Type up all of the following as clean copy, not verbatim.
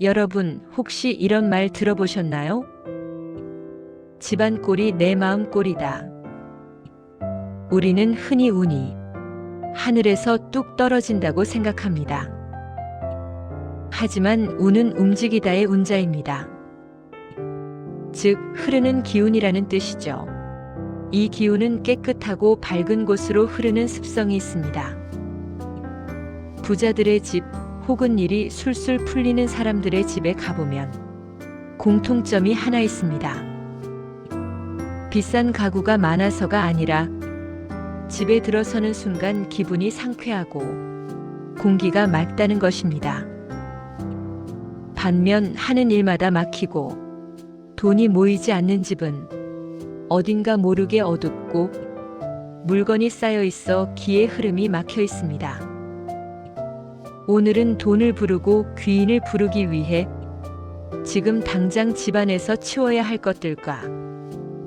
여러분, 혹시 이런 말 들어보셨나요? 집안 꼴이 내 마음 꼴이다. 우리는 흔히 운이 하늘에서 뚝 떨어진다고 생각합니다. 하지만 운은 움직이다의 운자입니다. 즉, 흐르는 기운이라는 뜻이죠. 이 기운은 깨끗하고 밝은 곳으로 흐르는 습성이 있습니다. 부자들의 집, 혹은 일이 술술 풀리는 사람들의 집에 가보면 공통점이 하나 있습니다. 비싼 가구가 많아서가 아니라 집에 들어서는 순간 기분이 상쾌하고 공기가 맑다는 것입니다. 반면 하는 일마다 막히고 돈이 모이지 않는 집은 어딘가 모르게 어둡고 물건이 쌓여 있어 기의 흐름이 막혀 있습니다. 오늘은 돈을 부르고 귀인을 부르기 위해 지금 당장 집안에서 치워야 할 것들과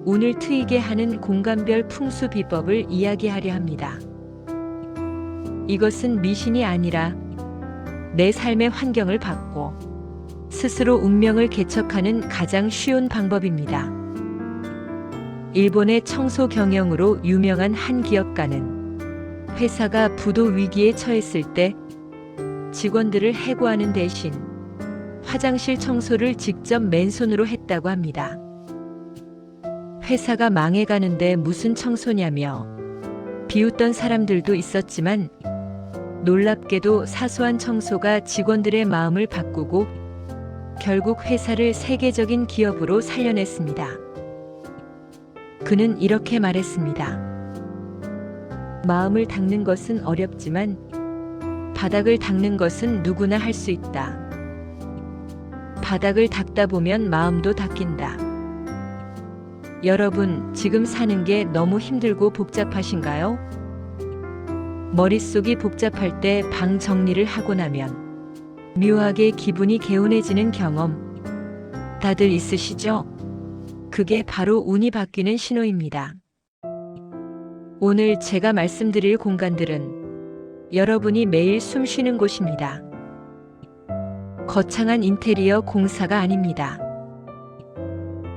운을 트이게 하는 공간별 풍수 비법을 이야기하려 합니다. 이것은 미신이 아니라 내 삶의 환경을 바꿔 스스로 운명을 개척하는 가장 쉬운 방법입니다. 일본의 청소 경영으로 유명한 한 기업가는 회사가 부도 위기에 처했을 때 직원들을 해고하는 대신 화장실 청소를 직접 맨손으로 했다고 합니다. 회사가 망해가는데 무슨 청소냐며 비웃던 사람들도 있었지만 놀랍게도 사소한 청소가 직원들의 마음을 바꾸고 결국 회사를 세계적인 기업으로 살려냈습니다. 그는 이렇게 말했습니다. 마음을 닦는 것은 어렵지만 바닥을 닦는 것은 누구나 할 수 있다. 바닥을 닦다 보면 마음도 닦인다. 여러분, 지금 사는 게 너무 힘들고 복잡하신가요? 머릿속이 복잡할 때 방 정리를 하고 나면 묘하게 기분이 개운해지는 경험 다들 있으시죠? 그게 바로 운이 바뀌는 신호입니다. 오늘 제가 말씀드릴 공간들은 여러분이 매일 숨쉬는 곳입니다. 거창한 인테리어 공사가 아닙니다.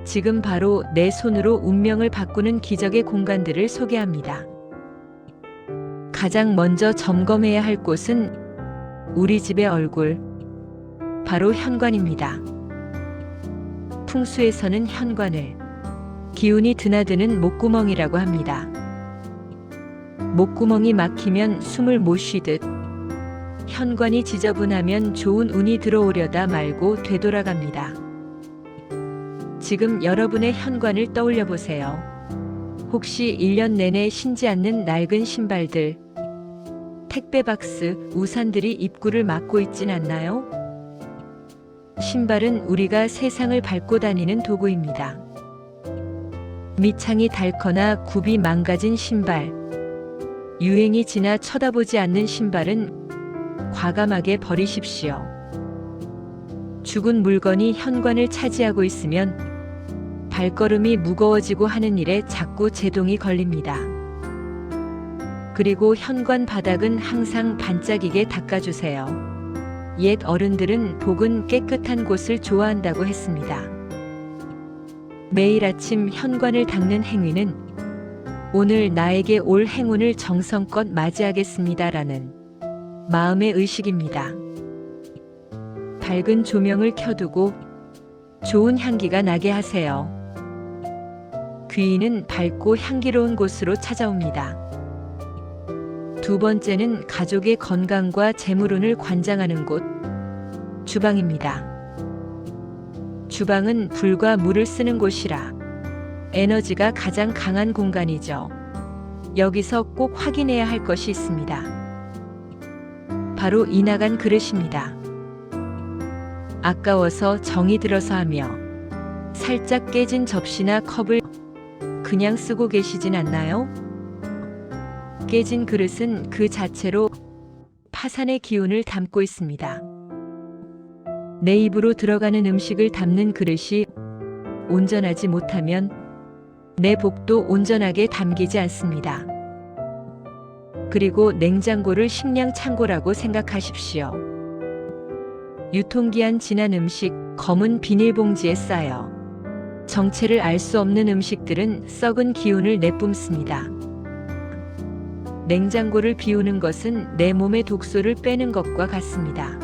지금 바로 내 손으로 운명을 바꾸는 기적의 공간들을 소개합니다. 가장 먼저 점검해야 할 곳은 우리 집의 얼굴, 바로 현관입니다. 풍수에서는 현관을 기운이 드나드는 목구멍이라고 합니다. 목구멍이 막히면 숨을 못 쉬듯 현관이 지저분하면 좋은 운이 들어오려다 말고 되돌아갑니다. 지금 여러분의 현관을 떠올려 보세요. 혹시 1년 내내 신지 않는 낡은 신발들, 택배 박스, 우산들이 입구를 막고 있진 않나요? 신발은 우리가 세상을 밟고 다니는 도구입니다. 밑창이 닳거나 굽이 망가진 신발, 유행이 지나 쳐다보지 않는 신발은 과감하게 버리십시오. 죽은 물건이 현관을 차지하고 있으면 발걸음이 무거워지고 하는 일에 자꾸 제동이 걸립니다. 그리고 현관 바닥은 항상 반짝이게 닦아주세요. 옛 어른들은 복은 깨끗한 곳을 좋아한다고 했습니다. 매일 아침 현관을 닦는 행위는 오늘 나에게 올 행운을 정성껏 맞이하겠습니다라는 마음의 의식입니다. 밝은 조명을 켜두고 좋은 향기가 나게 하세요. 귀인은 밝고 향기로운 곳으로 찾아옵니다. 두 번째는 가족의 건강과 재물운을 관장하는 곳, 주방입니다. 주방은 불과 물을 쓰는 곳이라 에너지가 가장 강한 공간이죠. 여기서 꼭 확인해야 할 것이 있습니다. 바로 이 나간 그릇입니다. 아까워서 정이 들어서 하며 살짝 깨진 접시나 컵을 그냥 쓰고 계시진 않나요? 깨진 그릇은 그 자체로 파산의 기운을 담고 있습니다. 내 입으로 들어가는 음식을 담는 그릇이 온전하지 못하면 내 복도 온전하게 담기지 않습니다. 그리고 냉장고를 식량 창고라고 생각하십시오. 유통기한 지난 음식, 검은 비닐봉지에 쌓여 정체를 알 수 없는 음식들은 썩은 기운을 내뿜습니다. 냉장고를 비우는 것은 내 몸의 독소를 빼는 것과 같습니다.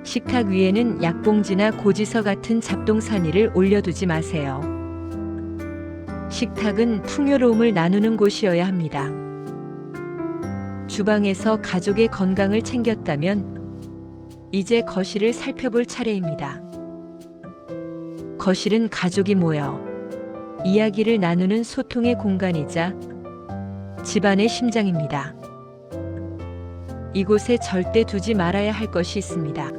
식탁 위에는 약봉지나 고지서 같은 잡동사니를 올려두지 마세요. 식탁은 풍요로움을 나누는 곳이어야 합니다. 주방에서 가족의 건강을 챙겼다면 이제 거실을 살펴볼 차례입니다. 거실은 가족이 모여 이야기를 나누는 소통의 공간이자 집안의 심장입니다. 이곳에 절대 두지 말아야 할 것이 있습니다.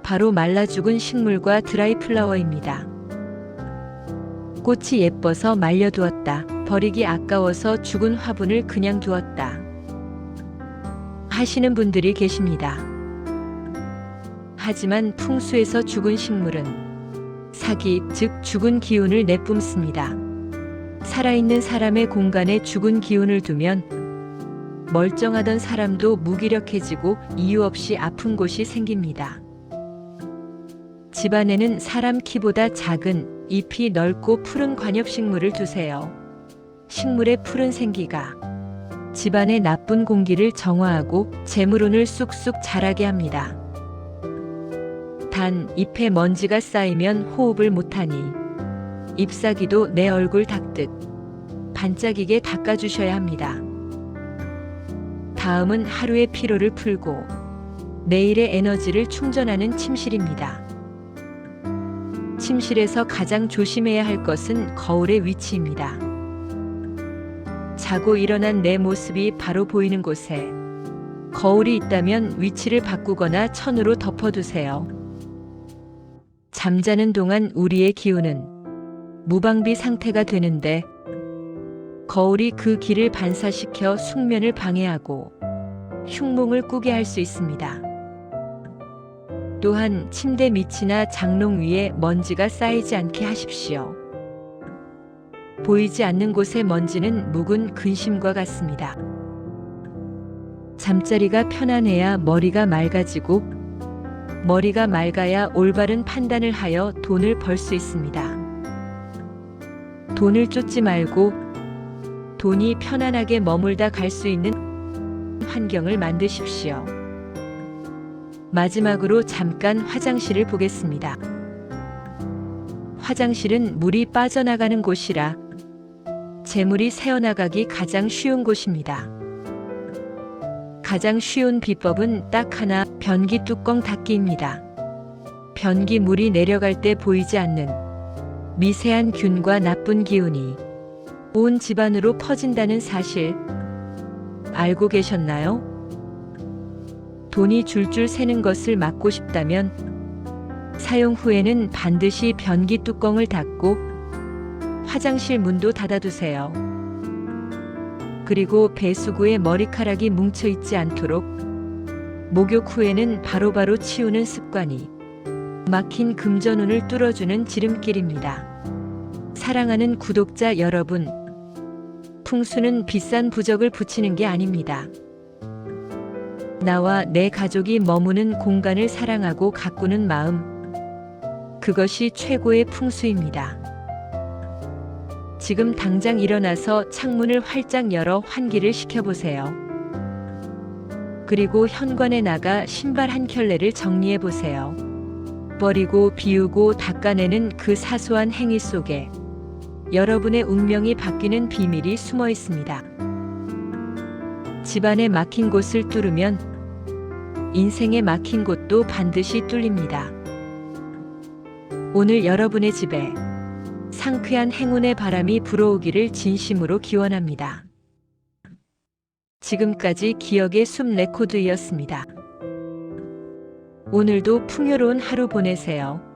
바로 말라 죽은 식물과 드라이 플라워입니다. 꽃이 예뻐서 말려두었다. 버리기 아까워서 죽은 화분을 그냥 두었다. 하시는 분들이 계십니다. 하지만 풍수에서 죽은 식물은 사기, 즉 죽은 기운을 내뿜습니다. 살아있는 사람의 공간에 죽은 기운을 두면 멀쩡하던 사람도 무기력해지고 이유 없이 아픈 곳이 생깁니다. 집안에는 사람 키보다 작은 잎이 넓고 푸른 관엽식물을 두세요. 식물의 푸른 생기가 집안의 나쁜 공기를 정화하고 재물운을 쑥쑥 자라게 합니다. 단 잎에 먼지가 쌓이면 호흡을 못하니 잎사귀도 내 얼굴 닦듯 반짝이게 닦아주셔야 합니다. 다음은 하루의 피로를 풀고 내일의 에너지를 충전하는 침실입니다. 침실에서 가장 조심해야 할 것은 거울의 위치입니다. 자고 일어난 내 모습이 바로 보이는 곳에 거울이 있다면 위치를 바꾸거나 천으로 덮어두세요. 잠자는 동안 우리의 기운은 무방비 상태가 되는데 거울이 그 길을 반사시켜 숙면을 방해하고 흉몽을 꾸게 할 수 있습니다. 또한 침대 밑이나 장롱 위에 먼지가 쌓이지 않게 하십시오. 보이지 않는 곳의 먼지는 묵은 근심과 같습니다. 잠자리가 편안해야 머리가 맑아지고 머리가 맑아야 올바른 판단을 하여 돈을 벌 수 있습니다. 돈을 쫓지 말고 돈이 편안하게 머물다 갈 수 있는 환경을 만드십시오. 마지막으로 잠깐 화장실을 보겠습니다. 화장실은 물이 빠져나가는 곳이라 재물이 새어나가기 가장 쉬운 곳입니다. 가장 쉬운 비법은 딱 하나, 변기 뚜껑 닫기입니다. 변기 물이 내려갈 때 보이지 않는 미세한 균과 나쁜 기운이 온 집안으로 퍼진다는 사실 알고 계셨나요? 돈이 줄줄 새는 것을 막고 싶다면 사용 후에는 반드시 변기 뚜껑을 닫고 화장실 문도 닫아두세요. 그리고 배수구에 머리카락이 뭉쳐 있지 않도록 목욕 후에는 바로바로 치우는 습관이 막힌 금전운을 뚫어주는 지름길입니다. 사랑하는 구독자 여러분, 풍수는 비싼 부적을 붙이는 게 아닙니다. 나와 내 가족이 머무는 공간을 사랑하고 가꾸는 마음, 그것이 최고의 풍수입니다. 지금 당장 일어나서 창문을 활짝 열어 환기를 시켜보세요. 그리고 현관에 나가 신발 한 켤레를 정리해 보세요. 버리고 비우고 닦아내는 그 사소한 행위 속에 여러분의 운명이 바뀌는 비밀이 숨어 있습니다. 집안에 막힌 곳을 뚫으면 인생에 막힌 곳도 반드시 뚫립니다. 오늘 여러분의 집에 상쾌한 행운의 바람이 불어오기를 진심으로 기원합니다. 지금까지 기억의 숲 레코드였습니다. 오늘도 풍요로운 하루 보내세요.